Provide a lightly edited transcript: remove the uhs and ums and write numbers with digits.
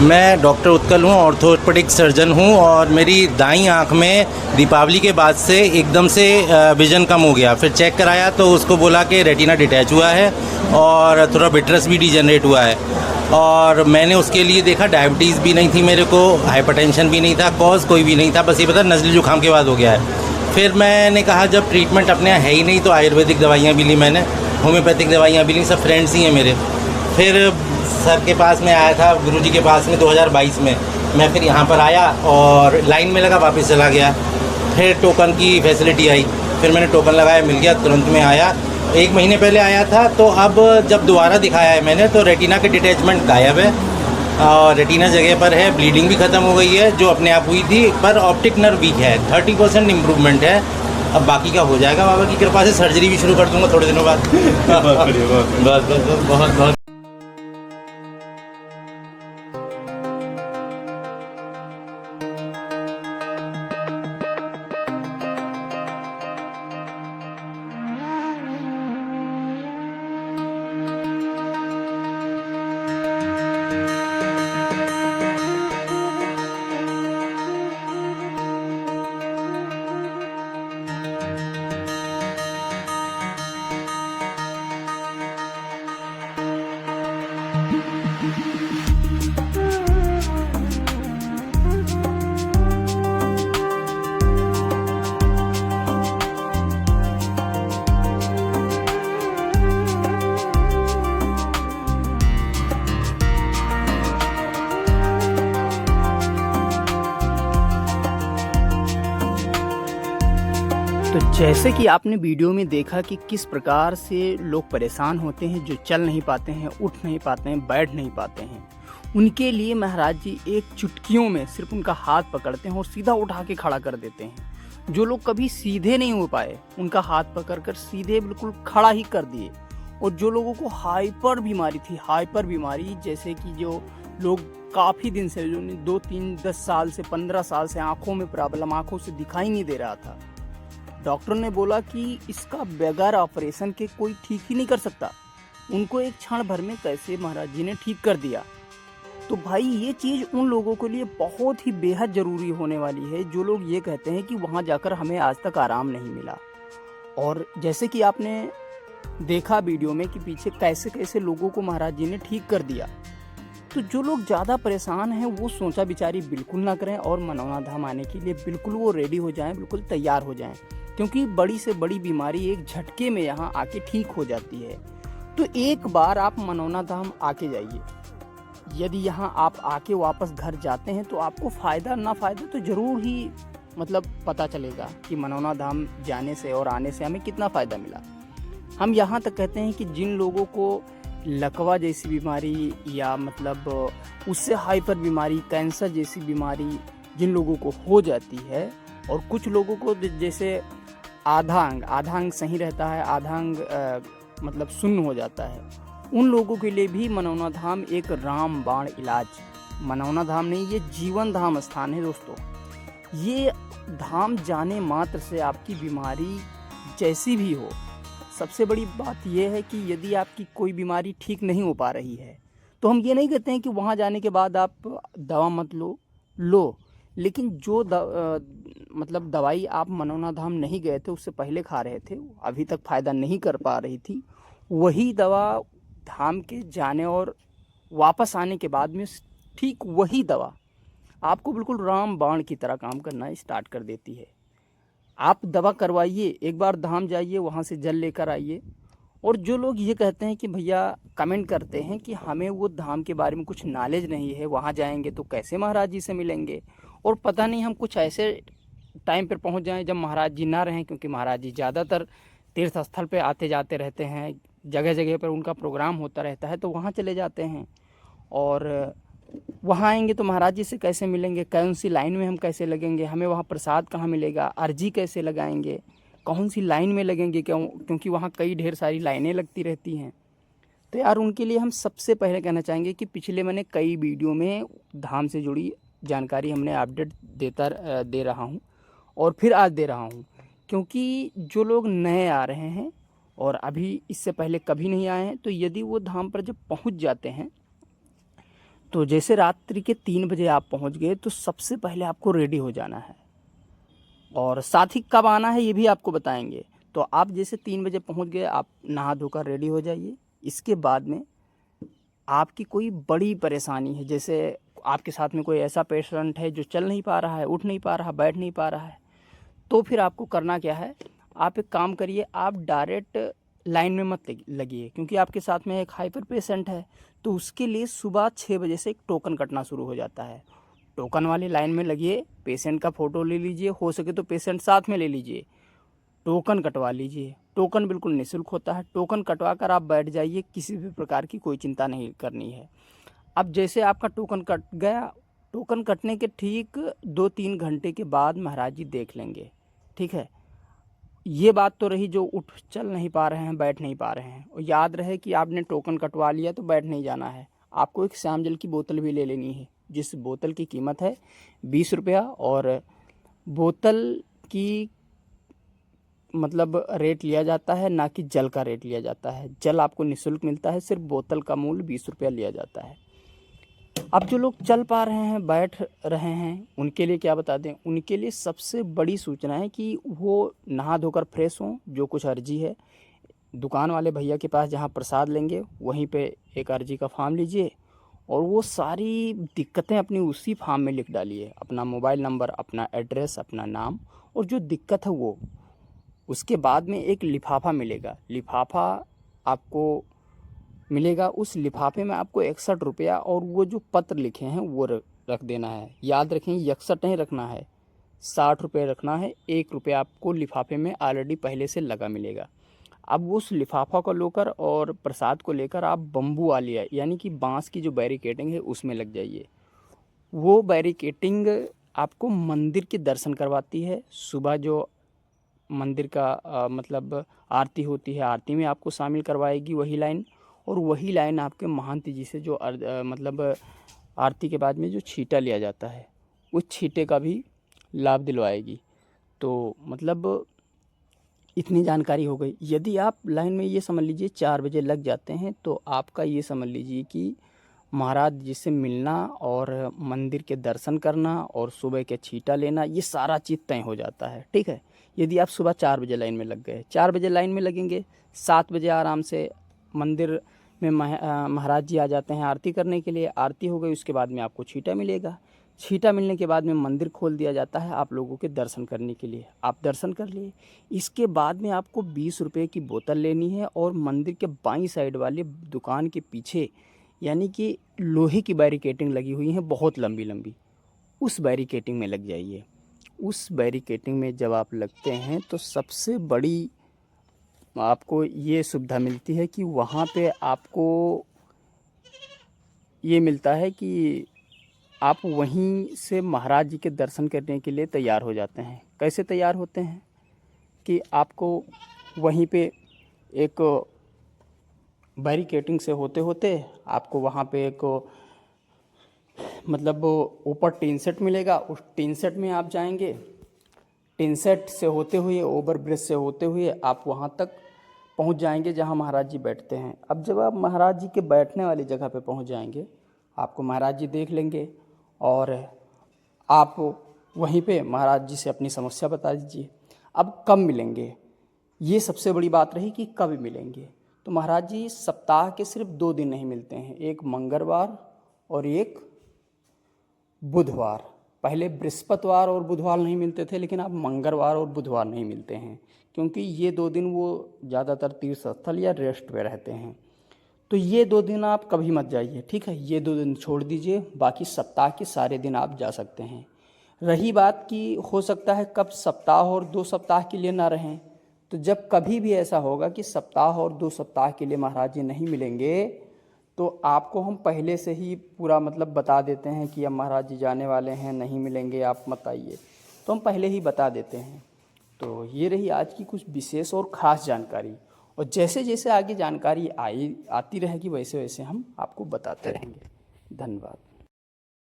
मैं डॉक्टर उत्कल हूँ, orthopaedic surgeon हूँ और मेरी दाईं आँख में दीपावली के बाद से एकदम से विज़न कम हो गया। फिर चेक कराया तो उसको बोला कि रेटिना डिटैच हुआ है और थोड़ा विट्रस भी डिजनरेट हुआ है। और मैंने उसके लिए देखा, डायबिटीज़ भी नहीं थी मेरे को, हाइपरटेंशन भी नहीं था, कॉज कोई भी नहीं था, बस ये पता नज़ली जुकाम के बाद हो गया है। फिर मैंने कहा जब ट्रीटमेंट अपने यहाँ है ही नहीं तो आयुर्वेदिक दवाइयाँ भी ली मैंने, होम्योपैथिक दवाइयाँ भी ली, सब फ्रेंड्स ही हैं मेरे। फिर सर के पास में आया था, गुरुजी के पास में 2022 में। मैं फिर यहाँ पर आया और लाइन में लगा, वापस चला गया। फिर टोकन की फैसिलिटी आई, फिर मैंने टोकन लगाया, मिल गया, तुरंत में आया। 1 महीने पहले आया था, तो अब जब दोबारा दिखाया है मैंने तो रेटिना के डिटैचमेंट गायब है और रेटिना जगह पर है, ब्लीडिंग भी ख़त्म हो गई है जो अपने आप हुई थी, पर ऑप्टिक नर्व वीक है, 30% इम्प्रूवमेंट है। अब बाकी का हो जाएगा, बाबा की कृपा से सर्जरी भी शुरू कर दूंगा थोड़े दिनों बाद। बस बहुत बहुत। तो जैसे कि आपने वीडियो में देखा कि किस प्रकार से लोग परेशान होते हैं, जो चल नहीं पाते हैं, उठ नहीं पाते हैं, बैठ नहीं पाते हैं। उनके लिए महाराज जी एक चुटकियों में सिर्फ उनका हाथ पकड़ते हैं और सीधा उठा के खड़ा कर देते हैं। जो लोग कभी सीधे नहीं हो पाए उनका हाथ पकड़कर सीधे बिल्कुल खड़ा ही कर दिए। और जो लोगों को हाइपर बीमारी थी, हाइपर बीमारी जैसे कि जो लोग काफ़ी दिन से, जो 2, 3, 10 साल से, 15 साल से आँखों में प्रॉब्लम, आँखों से दिखाई नहीं दे रहा था, डॉक्टर ने बोला कि इसका बगैर ऑपरेशन के कोई ठीक ही नहीं कर सकता। उनको एक क्षण भर में कैसे महाराज जी ने ठीक कर दिया। तो भाई ये चीज़ उन लोगों के लिए बहुत ही बेहद ज़रूरी होने वाली है जो लोग ये कहते हैं कि वहाँ जाकर हमें आज तक आराम नहीं मिला। और जैसे कि आपने देखा वीडियो में कि पीछे कैसे कैसे लोगों को महाराज जी ने ठीक कर दिया। तो जो लोग ज़्यादा परेशान हैं वो सोचा बिचारी बिल्कुल ना करें और मनौना धाम आने के लिए बिल्कुल वो रेडी हो जाएं, बिल्कुल तैयार हो जाएं, क्योंकि बड़ी से बड़ी बीमारी एक झटके में यहाँ आके ठीक हो जाती है। तो एक बार आप मनौना धाम आके जाइए। यदि यहाँ आप आके वापस घर जाते हैं तो आपको फ़ायदा ना फ़ायदा तो ज़रूर ही पता चलेगा कि मनौना धाम जाने से और आने से हमें कितना फ़ायदा मिला। हम यहाँ तक कहते हैं कि जिन लोगों को लकवा जैसी बीमारी या उससे हाइपर बीमारी, कैंसर जैसी बीमारी जिन लोगों को हो जाती है, और कुछ लोगों को जैसे आधा अंग सही रहता है, आधा अंग शून्य हो जाता है, उन लोगों के लिए भी मनौना धाम एक रामबाण इलाज। मनौना धाम नहीं, ये जीवन धाम स्थान है दोस्तों। ये धाम जाने मात्र से आपकी बीमारी जैसी भी हो, सबसे बड़ी बात यह है कि यदि आपकी कोई बीमारी ठीक नहीं हो पा रही है तो हम ये नहीं कहते हैं कि वहाँ जाने के बाद आप दवा मत लो, लेकिन जो दवाई आप मनौना धाम नहीं गए थे उससे पहले खा रहे थे, अभी तक फ़ायदा नहीं कर पा रही थी, वही दवा धाम के जाने और वापस आने के बाद में ठीक वही दवा आपको बिल्कुल रामबाण की तरह काम करना स्टार्ट कर देती है। आप दवा करवाइए, एक बार धाम जाइए, वहाँ से जल लेकर आइए। और जो लोग ये कहते हैं कि भैया कमेंट करते हैं कि हमें वो धाम के बारे में कुछ नॉलेज नहीं है, वहाँ जाएंगे तो कैसे महाराज जी से मिलेंगे, और पता नहीं हम कुछ ऐसे टाइम पर पहुँच जाएं जब महाराज जी ना रहें, क्योंकि महाराज जी ज़्यादातर तीर्थ स्थल पे आते जाते रहते हैं, जगह जगह पर उनका प्रोग्राम होता रहता है, तो वहाँ चले जाते हैं। और वहाँ आएंगे तो महाराज जी से कैसे मिलेंगे, कौन सी लाइन में हम कैसे लगेंगे, हमें वहाँ प्रसाद कहाँ मिलेगा, अर्जी कैसे लगाएंगे, कौन सी लाइन में लगेंगे, क्योंकि वहाँ कई ढेर सारी लाइनें लगती रहती हैं। तो यार उनके लिए हम सबसे पहले कहना चाहेंगे कि पिछले मैंने कई वीडियो में धाम से जुड़ी जानकारी हमने अपडेट दे रहा हूँ और फिर आज दे रहा हूँ, क्योंकि जो लोग नए आ रहे हैं और अभी इससे पहले कभी नहीं आए हैं, तो यदि वो धाम पर जब पहुँच जाते हैं तो जैसे रात्रि के 3 बजे आप पहुंच गए तो सबसे पहले आपको रेडी हो जाना है, और साथ ही कब आना है ये भी आपको बताएंगे। तो आप जैसे 3 बजे पहुंच गए, आप नहा धोकर रेडी हो जाइए। इसके बाद में आपकी कोई बड़ी परेशानी है, जैसे आपके साथ में कोई ऐसा पेशेंट है जो चल नहीं पा रहा है, उठ नहीं पा रहा, बैठ नहीं पा रहा है, तो फिर आपको करना क्या है, आप एक काम करिए, आप डायरेक्ट लाइन में मत लगिए, क्योंकि आपके साथ में एक हाइपर पेशेंट है। तो उसके लिए सुबह 6 बजे से एक टोकन कटना शुरू हो जाता है। टोकन वाली लाइन में लगिए, पेशेंट का फ़ोटो ले लीजिए, हो सके तो पेशेंट साथ में ले लीजिए, टोकन कटवा लीजिए। टोकन बिल्कुल निःशुल्क होता है। टोकन कटवा कर आप बैठ जाइए, किसी भी प्रकार की कोई चिंता नहीं करनी है। अब जैसे आपका टोकन कट गया, टोकन कटने के ठीक 2-3 घंटे के बाद महाराज जी देख लेंगे, ठीक है। ये बात तो रही जो उठ चल नहीं पा रहे हैं, बैठ नहीं पा रहे हैं। और याद रहे कि आपने टोकन कटवा लिया तो बैठ नहीं जाना है, आपको एक श्याम जल की बोतल भी ले लेनी है, जिस बोतल की कीमत है 20 रुपया। और बोतल की मतलब रेट लिया जाता है, ना कि जल का रेट लिया जाता है। जल आपको निःशुल्क मिलता है, सिर्फ बोतल का मूल्य 20 रुपया लिया जाता है। अब जो लोग चल पा रहे हैं, बैठ रहे हैं, उनके लिए क्या बता दें, उनके लिए सबसे बड़ी सूचना है कि वो नहा धोकर फ्रेश हों। जो कुछ अर्जी है, दुकान वाले भैया के पास जहाँ प्रसाद लेंगे वहीं पे एक अर्जी का फॉर्म लीजिए, और वो सारी दिक्कतें अपनी उसी फॉर्म में लिख डालिए, अपना मोबाइल नंबर, अपना एड्रेस, अपना नाम, और जो दिक्कत है वो। उसके बाद में एक लिफाफा मिलेगा, लिफाफा आपको मिलेगा। उस लिफाफे में आपको 61 रुपया और वो जो पत्र लिखे हैं वो रख देना है। याद रखें, 61 नहीं रखना है, 60 रुपये रखना है। 1 रुपया आपको लिफाफे में ऑलरेडी पहले से लगा मिलेगा। अब उस लिफाफा को लेकर और प्रसाद को लेकर आप बम्बू वाली, यानी कि बांस की जो बैरिकेडिंग है उसमें लग जाइए। वो बैरिकेडिंग आपको मंदिर के दर्शन करवाती है। सुबह जो मंदिर का मतलब आरती होती है, आरती में आपको शामिल करवाएगी वही लाइन। और वही लाइन आपके महंत जी से जो मतलब आरती के बाद में जो छींटा लिया जाता है, उस छींटे का भी लाभ दिलवाएगी। तो मतलब इतनी जानकारी हो गई। यदि आप लाइन में ये समझ लीजिए 4 बजे लग जाते हैं, तो आपका ये समझ लीजिए कि महाराज जी से मिलना और मंदिर के दर्शन करना और सुबह के छींटा लेना, ये सारा चीज़ तय हो जाता है, ठीक है। यदि आप सुबह 4 बजे लाइन में लग गए, 4 बजे लाइन में लगेंगे, 7 बजे आराम से मंदिर में महाराज जी आ जाते हैं आरती करने के लिए। आरती हो गई, उसके बाद में आपको छींटा मिलेगा। छींटा मिलने के बाद में मंदिर खोल दिया जाता है आप लोगों के दर्शन करने के लिए। आप दर्शन कर लिए, इसके बाद में आपको 20 रुपये की बोतल लेनी है, और मंदिर के बाईं साइड वाली दुकान के पीछे, यानी कि लोहे की बैरिकेडिंग लगी हुई है बहुत लंबी लंबी, उस बैरिकेडिंग में लग जाइए। उस बैरिकेडिंग में जब आप लगते हैं तो सबसे बड़ी आपको ये सुविधा मिलती है कि वहाँ पे आपको ये मिलता है कि आप वहीं से महाराज जी के दर्शन करने के लिए तैयार हो जाते हैं। कैसे तैयार होते हैं कि आपको वहीं पे एक बैरिकेडिंग से होते होते आपको वहाँ पे एक मतलब ऊपर टीन सेट मिलेगा, उस टीन सेट में आप जाएंगे। टीन सेट से होते हुए, ओवर ब्रिज से होते हुए आप वहाँ तक पहुँच जाएंगे जहाँ महाराज जी बैठते हैं। अब जब आप महाराज जी के बैठने वाली जगह पे पहुँच जाएंगे, आपको महाराज जी देख लेंगे, और आप वहीं पे महाराज जी से अपनी समस्या बता दीजिए। अब कब मिलेंगे, ये सबसे बड़ी बात रही कि कब मिलेंगे। तो महाराज जी सप्ताह के सिर्फ 2 दिन नहीं मिलते हैं, एक मंगलवार और एक बुधवार। पहले बृहस्पतिवार और बुधवार नहीं मिलते थे, लेकिन अब मंगलवार और बुधवार नहीं मिलते हैं, क्योंकि ये 2 दिन वो ज़्यादातर तीर्थ स्थल या रेस्ट पे रहते हैं। तो ये 2 दिन आप कभी मत जाइए, ठीक है। ये 2 दिन छोड़ दीजिए, बाकी सप्ताह के सारे दिन आप जा सकते हैं। रही बात कि हो सकता है कब सप्ताह और 2 सप्ताह के लिए ना रहें, तो जब कभी भी ऐसा होगा कि सप्ताह और 2 सप्ताह के लिए महाराज जी नहीं मिलेंगे, तो आपको हम पहले से ही पूरा मतलब बता देते हैं कि अब महाराज जी जाने वाले हैं, नहीं मिलेंगे, आप मत आइए, तो हम पहले ही बता देते हैं। तो ये रही आज की कुछ विशेष और ख़ास जानकारी, और जैसे जैसे आगे जानकारी आती रहेगी वैसे वैसे हम आपको बताते रहेंगे। धन्यवाद।